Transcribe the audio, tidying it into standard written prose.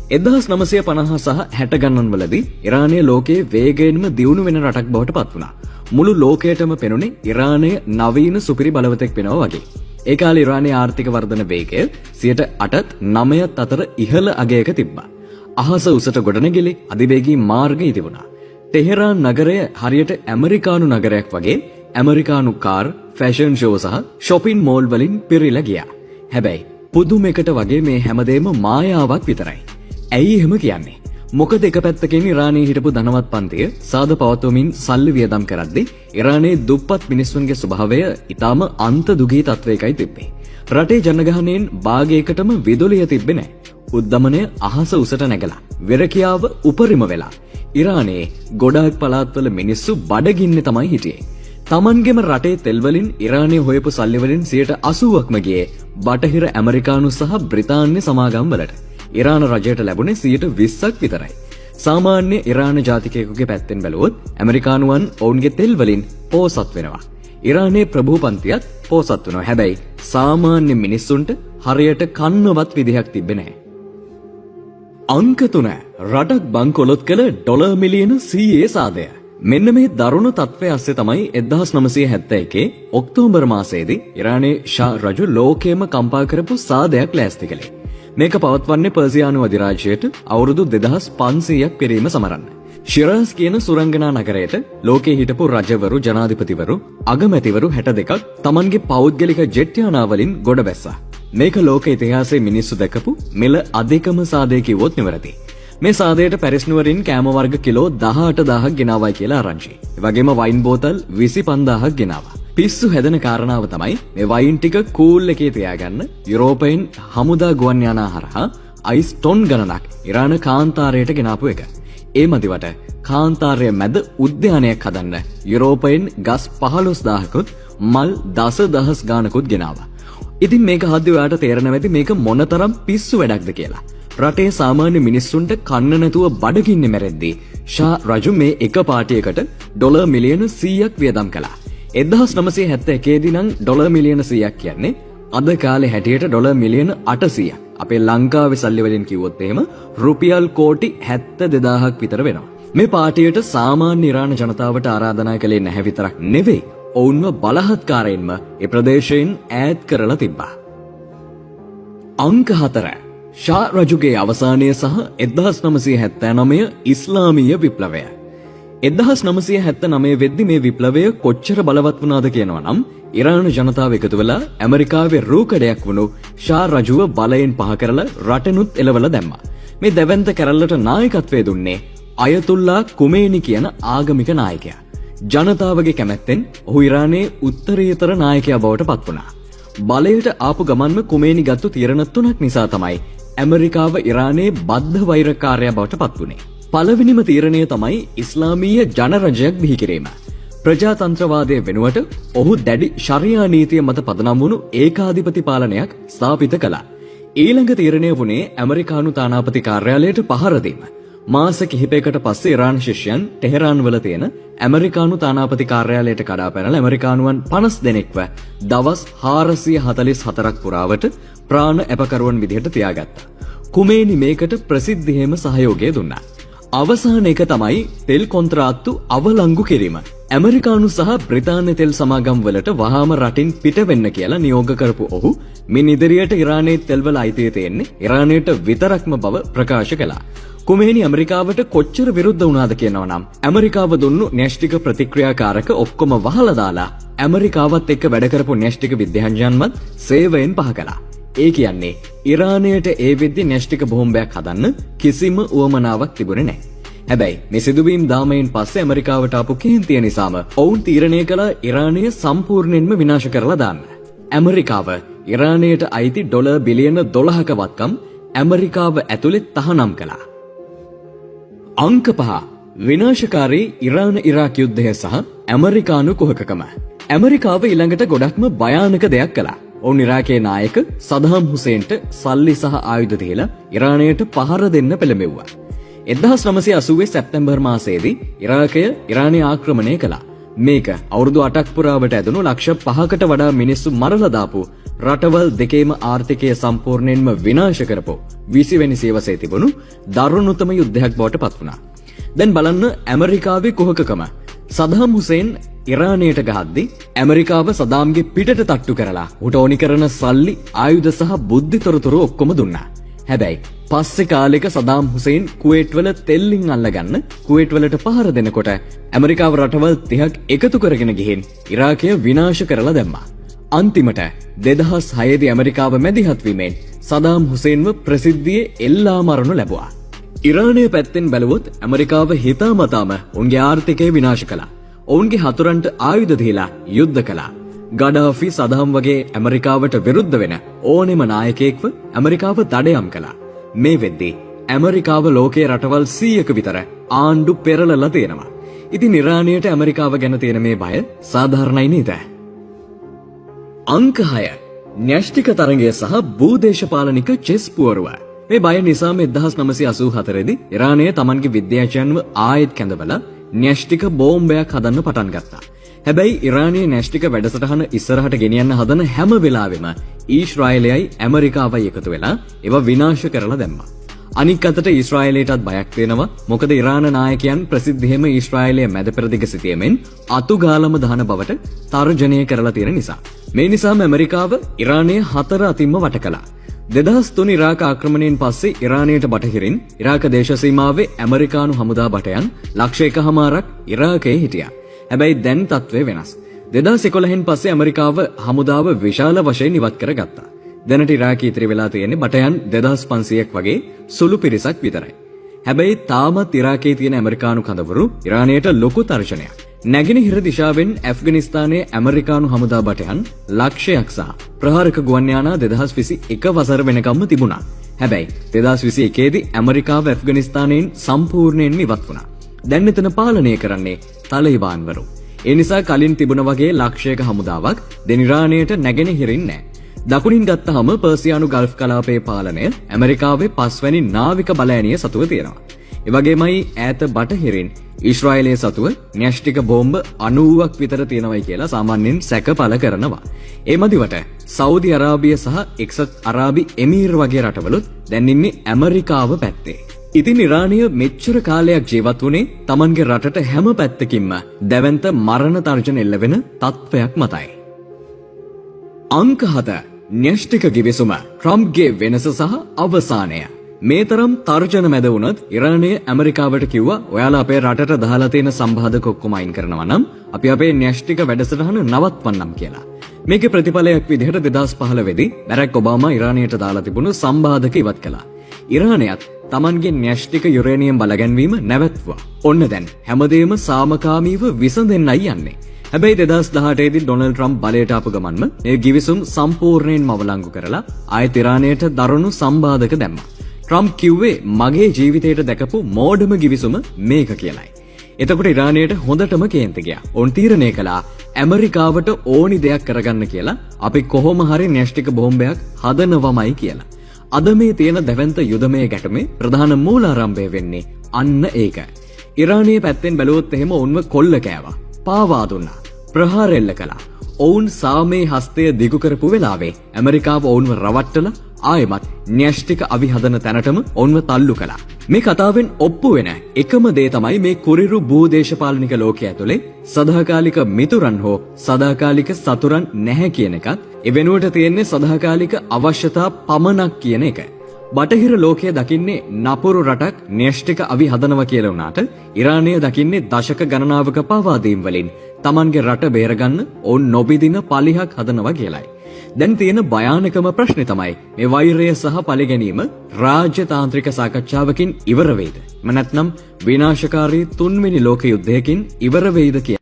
1950 සහ 60 ගණන් වලදී ඉරානය ලෝකයේ වේගයෙන්ම දියුණු වෙන රටක් බවට පත් වුණා. මුළු ලෝකයටම පෙනුනේ ඉරානය නවීන සුපිරි බලවතෙක් වෙනවා වගේ. ඒ කාලේ ඉරානයේ ආර්ථික වර්ධන වේගය 8%ත් 9ත් අතර ඉහළ අගයක තිබ්බා. අහස උසට ගොඩනැගිලි අධිවේගී මාර්ග ඉදිවුණා. ටෙහෙරාන් නගරය හරියට ඇමරිකානු නගරයක් වගේ ඇමරිකානු කාර්, ෆැෂන් ෂෝ සහ shopping mall වලින් පිරීලා ගියා. හැබැයි පුදුමයකට වගේ මේ හැමදේම මායාවක් විතරයි. ඇයි එහෙම කියන්නේ? මොකද එක පැත්තකින් ඉරානයේ හිටපු ධනවත් පන්තිය සාද පවත්වමින් සල්ලි වියදම් කරද්දී ඉරානයේ දුප්පත් මිනිස්සුන්ගේ ස්වභාවය ඊටාම අන්ත දුගී තත්වයකයි තිබ්බේ. රටේ ජනගහනයෙන් භාගයකටම විදුලිය තිබ්බේ නැහැ. උද්දමනය අහස උසට නැගලා වෙරකියාව උපරිම වෙලා ඉරානයේ ගොඩාක් පළාත්වල මිනිස්සු බඩගින්නේ තමයි හිටියේ. තමන්ගේම රටේ තෙල් වලින් ඉරානය හොයපු සල්ලි වලින් 80%ක්ම ගියේ බටහිර ඇමරිකානු සහ බ්‍රිතාන්‍ය සමාගම් වලට. ඉරාන රජයට ලැබුණේ 20%ක් විතරයි. සාමාන්‍ය ඉරාන ජාතිකයෙකුගේ පැත්තෙන් බැලුවොත් ඇමරිකානුවන් ඔවුන්ගේ තෙල් වලින් පෝසත් වෙනවා. ඉරානයේ ප්‍රභූපන්තියත් පෝසත් වෙනවා. හැබැයි සාමාන්‍ය මිනිස්සුන්ට හරියට කන්නවත් විදිහක් තිබ්බේ නැහැ. අංක 3 රටක් බංකොලොත් කළ ඩොලර් මිලියන 100 සාදය. මෙන්න මේ දරුණු තත්ත්වය ඇස්සේ තමයි 1971 ඔක්තෝබර් මාසයේදී ඉරානයේ ෂා රජු ලෝකයේම කම්පා කරපු සාදයක් ලෑස්ති කළේ. මේක පවත්වන්නේ පර්සියානු අධිරාජ්‍යයට අවුරුදු 2500ක් පිරීම සමරන්න. ශිරාස් කියන සුරංගනා නගරයට ලෝකයේ හිටපු රජවරු, ජනාධිපතිවරු, අගමැතිවරු 62ක් තමන්ගේ පෞද්ගලික ජෙට් යානාවලින් ගොඩ බැස්සා. මේක ලෝක ඉතිහාසයේ මිනිස්සු දැකපු මෙල අධිකම සාදය කිව්වොත් නිවැරදි. මේ සාදයට පැරිස් නුවරින් කෑම වර්ග කිලෝ 18000ක් ගෙනාවයි කියලා ආරංචි. ඒ වගේම වයින් බෝතල් 25000ක් ගෙනාවා. පිස්සු හැදෙන කාරණාව තමයි මේ වයින් ටික කූල් එකේ තියාගන්න යුරෝපයෙන් හමුදා ගුවන් යානා හරහා අයිස් ටොන් ගණනක් ඉරාන කාන්තාරයට ගෙනාපු එක. ඒ මදිවට කාන්තාරයේ මැද උද්‍යානයක් හදන්න යුරෝපයෙන් ගස් 15000කුත් මල් 10000 ගානකුත් ගෙනාවා. ඉතින් මේක හද්දි ඔයාට තේරෙනවා ඇති මේක මොනතරම් පිස්සු වැඩක්ද කියලා. රටේ සාමාන්‍ය මිනිස්සුන්ට කන්න නැතුව බඩගින්නේ මැරෙද්දී ෂා රජු මේ එක පාටියකට ඩොලර් මිලියන 100ක් වියදම් කළා. 1971 දී නම් ඩොලර් මිලියන 100ක් කියන්නේ අද කාලේ හැටියට ඩොලර් මිලියන 800ක්. අපේ ලංකාවේ සල්ලි වලින් කිව්වොත් එහෙම රුපියල් කෝටි 72000ක් විතර වෙනවා. මේ පාටියට සාමාන්‍ය ඉරාන ජනතාවට ආරාධනා කළේ නැහැ විතරක් නෙවෙයි. ඔවුන්ව බලහත්කාරයෙන්ම ඒ ප්‍රදේශයෙන් ඈත් කරලා තිබ්බා. අංක 4 ෂා රජුගේ අවසානය සහ 1979 ඉස්ලාමීය විප්ලවය. 1979 වෙද්දි මේ විප්ලවය කොච්චර බලවත් වුණාද කියනවා නම් ඉරාන ජනතාව එකතු වෙලා ඇමරිකාවේ රූකඩයක් වුණු ෂා රජුව බලයෙන් පහ කරලා රටනුත් එලවලා දැම්මා. මේ දැවැන්ත කැරල්ලට නායකත්වය දුන්නේ අයතුල්ලා කුමේනි කියන ආගමික නායකයා. ජනතාවගේ කැමැත්තෙන් ඔහු ඉරානයේ උත්තරීතර නායකයා බවට පත් වුණා. බලයට ආපු ගමන්ම කුමේනි ගත්තු තීරණ 3ක් නිසා තමයි ඇමරිකාව ඉරානයේ බද්ධ වෛරකාරයා බවට පත් වුණේ. පළවෙනිම තීරණය තමයි ඉස්ලාමීය ජනරජයක් බිහි කිරීම. ප්‍රජාතන්ත්‍රවාදය වෙනුවට ඔහු දැඩි ශරියා නීතිය මත පදනම් වුණු ඒකාධිපති පාලනයක් ස්ථාපිත කළා. ඊළඟ තීරණය වුණේ ඇමරිකානු තානාපති කාර්යාලයට පහර දීම. මාස කිහිපයකට පස්සේ ඉරාන ශිෂ්‍යයන් ටෙහෙරාන් වල තියෙන ඇමරිකානු තානාපති කාර්යාලයට කඩා පැනලා ඇමරිකානුවන් 50 දෙනෙක්ව දවස් 444ක් පුරාවට ප්‍රාණ අපකරුවන් විදිහට තියාගත්තා. කුමේනි මේකට ප්‍රසිද්ධියේම සහයෝගය දුන්නා. අවසාන එක තමයි තෙල් කොන්ත්‍රාත්තු අවලංගු කිරීම. ඇමරිකානු සහ බ්‍රිතාන්‍ය තෙල් සමාගම් වලට වහාම රටින් පිට වෙන්න කියලා නියෝග කරපු ඔහු මින් ඉදිරියට ඉරානයේ තෙල් වල අයිතිය තියෙන්නේ ඉරානයට විතරක්ම බව ප්‍රකාශ කළා. කුමේනි ඇමරිකාවට කොච්චර විරුද්ධ වුණාද කියනවා නම් ඇමරිකාව දුන්නු න්‍යෂ්ටික ප්‍රතික්‍රියාකාරක ඔක්කොම වහලා දාලා ඇමරිකාවත් එක්ක වැඩ කරපු න්‍යෂ්ටික විද්‍යාඥයන්වත් සේවයෙන් පහ කළා. ඒ කියන්නේ ඉරානයට ඒ වෙද්දි න්‍යෂ්ටික බෝම්බයක් හදන්න කිසිම උවමනාවක් තිබුණේ නැහැ. හැබැයි මේ සිදුවීම් දාමයෙන් පස්සේ ඇමරිකාවට ආපු කේන්තිය නිසාම ඔවුන් තීරණය කළ ඉරානය සම්පූර්ණයෙන්ම විනාශ කරලා දාන්න. ඇමරිකාව ඉරානයට අයිති ඩොලර් බිලියන 12ක වත්කම් ඇමරිකාව ඇතුලේ තහනම් කළා. අංක 5 විනාශකාරී ඉරාන ඉරාක් යුද්ධය සහ ඇමරිකානු කුහකකම. ඇමරිකාව ඊළඟට ගොඩක්ම භයානක දෙයක් කළා. ඔවුන් ඉරාකයේ නායක සදාම් හුසේන්ට සල්ලි සහ ආයුධ දීලා ඉරානයට පහර දෙන්න පෙළඹෙව්වා. 1980 සැප්තැම්බර් මාසයේදී ඉරාකය ඉරානය ආක්‍රමණය කළා. මේක අවුරුදු 8ක් පුරාවට ඇදුණු ලක්ෂ 5කට වඩා මිනිස්සු මරලා දාපු රටවල් දෙකේම ආර්ථිකය සම්පූර්ණයෙන්ම විනාශ කරපු 20 වෙනි සියවසේ තිබුණු දරුණුතම යුද්ධයක් බවට පත් වුණා. දැන් බලන්න ඇමරිකාවේ කුහකකම. සදාම් හුසේන් ඉරානයට ගහද්දී ඇමරිකාව සදාම්ගේ පිටට තට්ටු කරලා උට ඕනි කරන සල්ලි, ආයුධ සහ බුද්ධි තොරතුරු ඔක්කොම දුන්නා. හැබැයි පස්සේ කාලෙක සදාම් හුසේන් කුවේට් වල තෙල්ලින් අල්ලගන්න කුවේට් වලට පහර දෙනකොට ඇමරිකාව රටවල් 30ක් එකතු කරගෙන ගිහින් ඉරාකය විනාශ කරලා දැම්මා. අන්තිමට 2006 දී ඇමරිකාව මැදිහත් වීමෙන් සදාම් හුසේන්ව ප්‍රසිද්ධියේ එල්ලා මරනු ලැබුවා. ඉරානයේ පැත්තෙන් බැලුවොත් ඇමරිකාව හිතාමතාම උන්ගේ ආර්ථිකය විනාශ කළා. ඔවුන්ගේ හතුරන්ට ආයුධ දීලා යුද්ධ කළා. ගඩාෆි සදාම් වගේ ඇමරිකාවට විරුද්ධ වෙන ඕනෙම නායකයෙක්ව ඇමරිකාව දඩයම් කළා. මේ වෙද්දී ඇමරිකාව ලෝකයේ රටවල් 100ක විතර ආණ්ඩු පෙරලලා තියෙනවා. ඉතින් ඉරානයට ඇමරිකාව ගැන තියෙන මේ බය සාධාරණයි නේද? අංක 6 න්‍යෂ්ටික තරඟය සහ භූදේශපාලනික චෙස් පුවරුව. මේ බය නිසාම 1984 දී ඉරානය තමන්ගේ විද්‍යාඥයන්ව ආයෙත් කැඳවලා න්‍යෂ්ටික බෝම්බයක් හදන්න පටන් ගත්තා. හැබැයි ඉරානයේ න්‍යෂ්ටික වැඩසටහන ඉස්සරහට ගෙනියන්න හදන හැම වෙලාවෙම ඊශ්‍රායලයයි ඇමරිකාවයි එකතු වෙලා ඒවා විනාශ කරලා දැම්මා. අනික් අතට ඊශ්‍රායලයටත් බයක් වෙනවා. මොකද ඉරාන නායකයන් ප්‍රසිද්ධියෙම ඊශ්‍රායලයේ මැද පෙරදිග සිටියමෙන් අතුගාලම දහන බවට තර්ජනය කරලා තියෙන නිසා. මේ නිසාම ඇමරිකාව ඉරානයේ 4 අතින්ම වට කළා. 2003 ඉරාක ආක්‍රමණයෙන් පස්සේ ඉරානයට බටහිරින් ඉරාක දේශ සීමාවේ ඇමරිකානු හමුදා බටයන් 1,100,000ක් ඉරාකයේ හිටියා. හැබැයි දැන් තත්ත්වය වෙනස්. 2011න් පස්සේ ඇමරිකාව හමුදාව විශාල වශයෙන් ඉවත් කරගත්තා. දැනට ඉරාකයේ ඉතිරි වෙලා තියෙන්නේ බටයන් 2500ක් වගේ සුළු පිරිසක් විතරයි. හැබැයි තාමත් ඉරාකයේ තියෙන ඇමරිකානු කඳවුරු ඉරානයට ලොකු තර්ජනයක්. නැගෙනහිර දිශාවෙන් ඇෆ්ගනිස්තානයේ ඇමරිකානු හමුදා බටයන් ලක්ෂයක් සහ ප්‍රහාරක ගුවන් යානා 2021 වසර වෙනකම්ම තිබුණා. හැබැයි 2021 දී ඇමරිකාව ඇෆ්ගනිස්තානයෙන් සම්පූර්ණයෙන්ම ඉවත් වුණා. දැන් එතන පාලනය කරන්නේ තාලිබාන්වරු. ඒ නිසා කලින් තිබුණ වගේ ලක්ෂයක හමුදාවක් දැන් ඉරානයට නැගෙනහිරින් නැහැ. දකුණින් ගත්තහම පර්සියානු ගල්ෆ් කලාපයේ පාලනය ඇමරිකාවේ 5 වැනි නාවික බලඇණිය සතුව තියෙනවා. ඒ වගේමයි ඈත බටහිරින් ඊශ්‍රායලයේ සතුව න්‍යෂ්ටික බෝම්බ 90ක් විතර තියෙනවයි කියලා සාමාන්‍යයෙන් සැක පළ කරනවා. ඒ මදිවට සෞදි අරාබිය සහ එක්සත් අරාබි එමීර් වගේ රටවලුත් දැන් ඉන්නේ ඇමරිකාව පැත්තේ. ඉතින් ඉරානය මෙච්චර කාලයක් ජීවත් වුණේ Tamanගේ රටට හැම පැත්තකින්ම දැවැන්ත මරණ තර්ජන එල්ල වෙන තත්ත්වයක් මතයි. අංක 7 න්‍යෂ්ටික ගිවිසුම ට්‍රම්ප්ගේ වෙනස සහ අවසානය. මේ තරම් තර්ජන මැද වුණත් ඉරානය ඇමරිකාවට කිව්වා ඔයාලා අපේ රටට දාලා තියෙන සම්බාධක ඔක්කොම අයින් කරනවා නම් අපි අපේ න්‍යෂ්ටික වැඩසටහන නවත්වන්නම් කියලා. මේකේ ප්‍රතිඵලයක් විදිහට 2015 දී බැරක් ඔබාමා ඉරානයට දාලා තිබුණු සම්බාධක ඉවත් කළා. ඉරානයත් Tamanගේ න්‍යෂ්ටික යුරේනියම් බලගැන්වීම නැවැත්තුවා. ඔන්න දැන් හැමදේම සාමකාමීව විසඳෙන්නයි යන්නේ. හැබැයි 2018 දී ඩොනල්ඩ් ට්‍රම්ප් බලයට ආපු ගමන්ම මේ ගිවිසුම් සම්පූර්ණයෙන්ම අවලංගු කරලා ආයෙත් ඉරානයට දරුණු සම්බාධක දැම්මා. ට්‍රම්ප් කිව්වේ මගේ ජීවිතයට දැකපු මෝඩම ගිවිසුම මේක කියලායි. එතකොට ඉරානයට හොඳටම කේන්ති ගියා. ඔවුන් තීරණය කළා ඇමරිකාවට ඕනි දෙයක් කරගන්න කියලා අපි කොහොම හරි න්‍යෂ්ටික බෝම්බයක් හදනවමයි කියලා. අද මේ තියෙන දැවැන්ත යුදමය ගැටුමේ ප්‍රධාන මූලාරම්භය වෙන්නේ අන්න ඒක. ඉරානයේ පැත්තෙන් බැලුවොත් එහෙම ඔවුන්ව කොල්ල කෑවා. පාවා දුන්නා. ප්‍රහාර එල්ල කළා. ඔවුන් සාමේ හස්තය දිගු කරපු වෙලාවේ ඇමරිකාව ඔවුන්ව රවට්ටලා ආයෙමත් න්‍යෂ්ටික අවි හදන තැනටම ඔවුන්ව තල්ලු කළා. මේ කතාවෙන් ඔප්පු වෙන එකම දේ තමයි මේ කුරිරු භූදේශපාලනික ලෝකයේ ඇතුලේ සදාකාලික මිතුරන් හෝ සදාකාලික සතුරන් නැහැ කියන එකත් ඒ වෙනුවට තියෙන්නේ සදාකාලික අවශ්‍යතා පමණක් කියන එක. බටහිර ලෝකයේ දකින්නේ නපුරු රටක් න්‍යෂ්ටික අවි හදනවා කියලා වුණාට ඉරානය දකින්නේ දශක ගණනාවක පාවාදීම් වලින් Tamanගේ රට බේරගන්න ඔවුන් නොබිදින පලිහක් හදනවා කියලයි. දැන් තියෙන භයානකම ප්‍රශ්නේ තමයි මේ වෛරය සහ පරිගැනීම රාජ්‍යතාන්ත්‍රික සාකච්ඡාවකින් ඉවර වෙයිද? නැත්නම් විනාශකාරී 3 වෙනි ලෝක යුද්ධයකින් ඉවර වෙයිද කියලා.